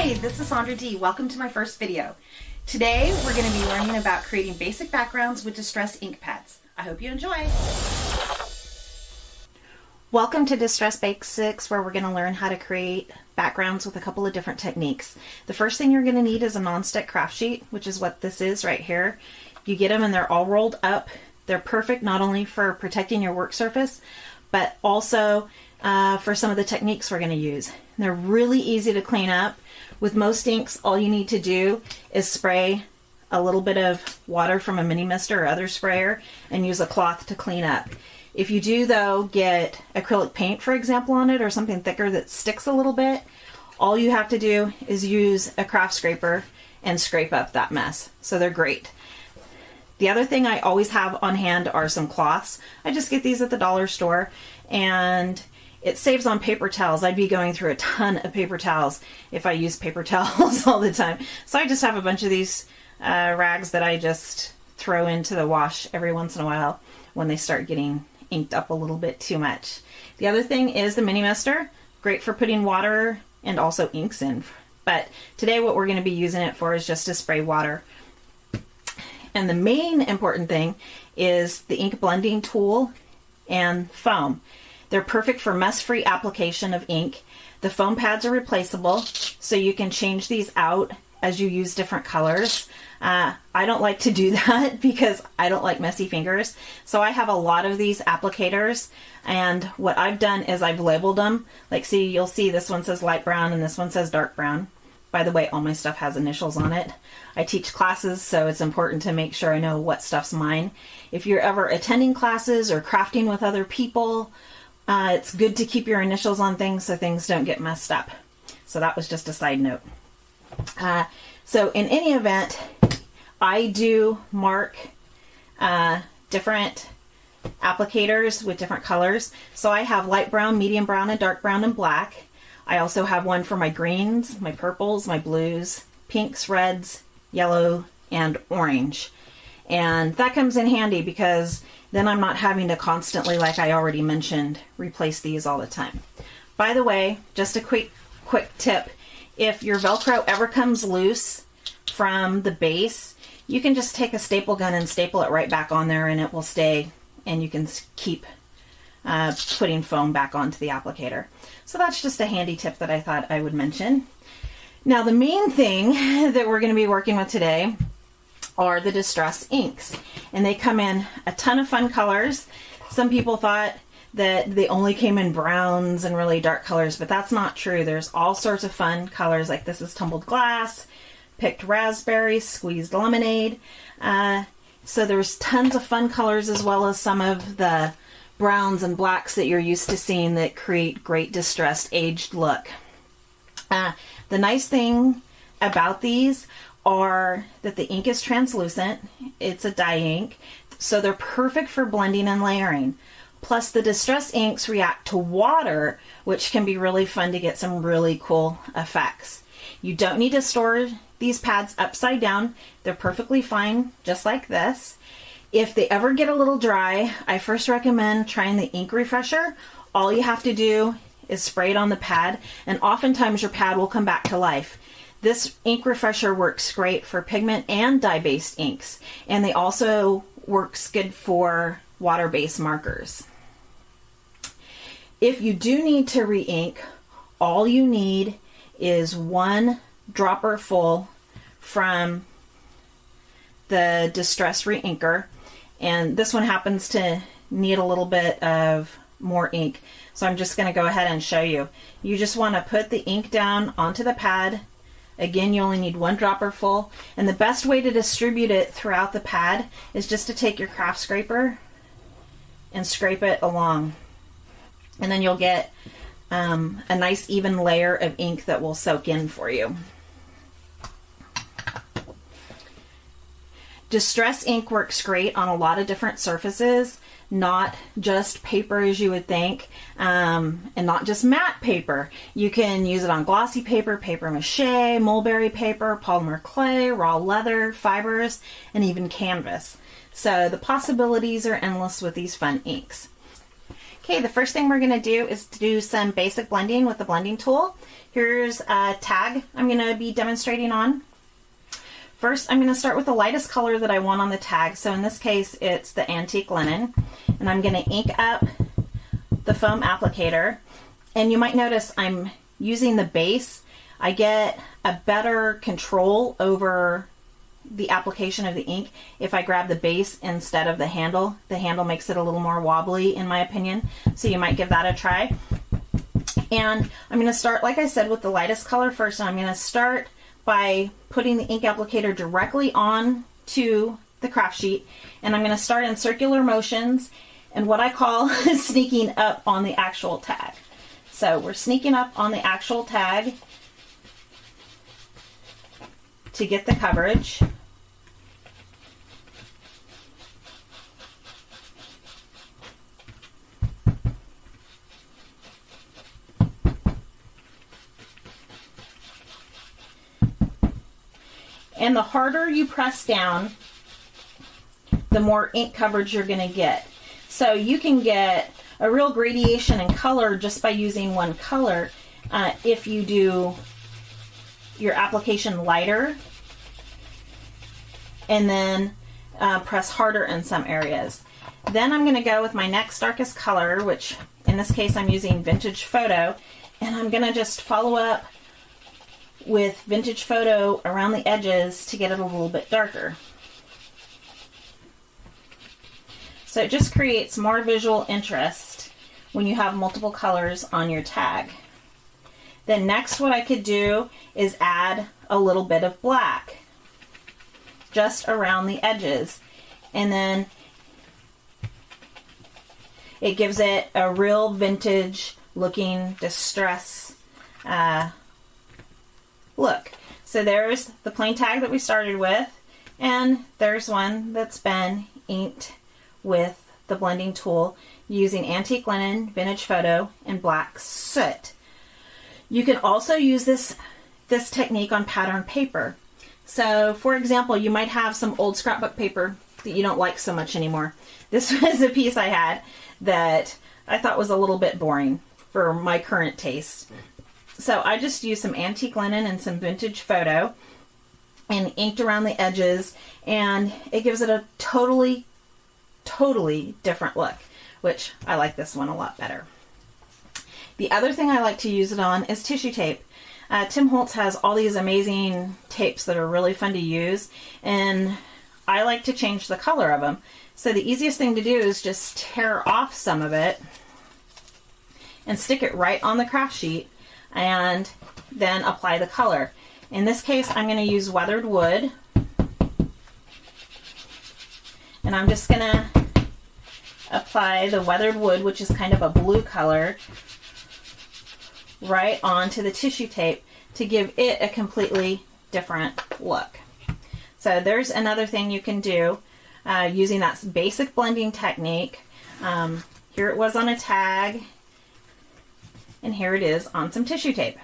Hi, this is Sandra D. Welcome to my first video. Today we're going to be learning about creating basic backgrounds with distress ink pads. I hope you enjoy. Welcome to Distress Basics, where we're going to learn how to create backgrounds with a couple of different techniques. The first thing you're going to need is a non-stick craft sheet, which is what this is right here. You get them and they're all rolled up. They're perfect not only for protecting your work surface, but also for some of the techniques we're going to use. They're really easy to clean up. With most inks, all you need to do is spray a little bit of water from a mini mister or other sprayer and use a cloth to clean up. If you do, though, get acrylic paint, for example, on it, or something thicker that sticks a little bit, all you have to do is use a craft scraper and scrape up that mess. So they're great. The other thing I always have on hand are some cloths. I just get these at the dollar store, and it saves on paper towels. I'd be going through a ton of paper towels if I use paper towels all the time. So I just have a bunch of these rags that I just throw into the wash every once in a while when they start getting inked up a little bit too much. The other thing is the mini mister. Great for putting water and also inks in. But today what we're going to be using it for is just to spray water. And the main important thing is the ink blending tool and foam. They're perfect for mess-free application of ink. The foam pads are replaceable, so you can change these out as you use different colors. I don't like to do that because I don't like messy fingers. So I have a lot of these applicators, and what I've done is I've labeled them. Like, see, you'll see this one says light brown and this one says dark brown. By the way, all my stuff has initials on it. I teach classes, so it's important to make sure I know what stuff's mine. If you're ever attending classes or crafting with other people, it's good to keep your initials on things so things don't get messed up. So that was just a side note. So in any event, I do mark different applicators with different colors. So I have light brown, medium brown, and dark brown and black. I also have one for my greens, my purples, my blues, pinks, reds, yellow, and orange. And that comes in handy because then I'm not having to constantly, like I already mentioned, replace these all the time. By the way, just a quick tip. If your Velcro ever comes loose from the base, you can just take a staple gun and staple it right back on there and it will stay, and you can keep putting foam back onto the applicator. So that's just a handy tip that I thought I would mention. Now the main thing that we're going to be working with today are the distress inks, and they come in a ton of fun colors. Some people thought that they only came in browns and really dark colors, but that's not true. There's all sorts of fun colors, like this is tumbled glass, picked raspberry, squeezed lemonade. So there's tons of fun colors, as well as some of the browns and blacks that you're used to seeing that create great distressed aged look. The nice thing about these are that the ink is translucent. It's a dye ink, so they're perfect for blending and layering. Plus the distress inks react to water, which can be really fun to get some really cool effects. You don't need to store these pads upside down. They're perfectly fine just like this. If they ever get a little dry, I first recommend trying the ink refresher. All you have to do is spray it on the pad, and oftentimes your pad will come back to life. This ink refresher works great for pigment and dye-based inks, and they also works good for water-based markers. If you do need to re-ink, all you need is one dropper full from the Distress Re-Inker, and this one happens to need a little bit of more ink, so I'm just going to go ahead and show you. You just want to put the ink down onto the pad. Again, you only need one dropper full, and the best way to distribute it throughout the pad is just to take your craft scraper and scrape it along, and then you'll get a nice even layer of ink that will soak in for you. Distress ink works great on a lot of different surfaces, not just paper as you would think, and not just matte paper. You can use it on glossy paper, paper mache, mulberry paper, polymer clay, raw leather, fibers, and even canvas. So the possibilities are endless with these fun inks. Okay, the first thing we're going to do is to do some basic blending with the blending tool. Here's a tag I'm going to be demonstrating on. First, I'm going to start with the lightest color that I want on the tag. So in this case, it's the antique linen. And I'm going to ink up the foam applicator. And you might notice I'm using the base. I get a better control over the application of the ink if I grab the base instead of the handle. The handle makes it a little more wobbly in my opinion, so you might give that a try. And I'm going to start, like I said, with the lightest color first. I'm going to start by putting the ink applicator directly on to the craft sheet, and I'm going to start in circular motions and what I call sneaking up on the actual tag. So we're sneaking up on the actual tag to get the coverage. And the harder you press down, the more ink coverage you're going to get. So you can get a real gradation in color just by using one color if you do your application lighter and then press harder in some areas. Then I'm going to go with my next darkest color, which in this case I'm using Vintage Photo, and I'm going to just follow up with Vintage Photo around the edges to get it a little bit darker. So it just creates more visual interest when you have multiple colors on your tag. Then next what I could do is add a little bit of black just around the edges, and then it gives it a real vintage looking distress look. So there's the plain tag that we started with, and there's one that's been inked with the blending tool using antique linen, Vintage Photo, and black soot. You can also use this technique on pattern paper. So for example, you might have some old scrapbook paper that you don't like so much anymore. This was a piece I had that I thought was a little bit boring for my current taste. So I just used some antique linen and some Vintage Photo and inked around the edges, and it gives it a totally different look, which I like this one a lot better. The other thing I like to use it on is tissue tape. Tim Holtz has all these amazing tapes that are really fun to use, and I like to change the color of them. So the easiest thing to do is just tear off some of it and stick it right on the craft sheet and then apply the color. In this case, I'm going to use weathered wood, and I'm just going to apply the weathered wood, which is kind of a blue color, right onto the tissue tape to give it a completely different look. So there's another thing you can do using that basic blending technique. Here it was on a tag, and here it is on some tissue tape.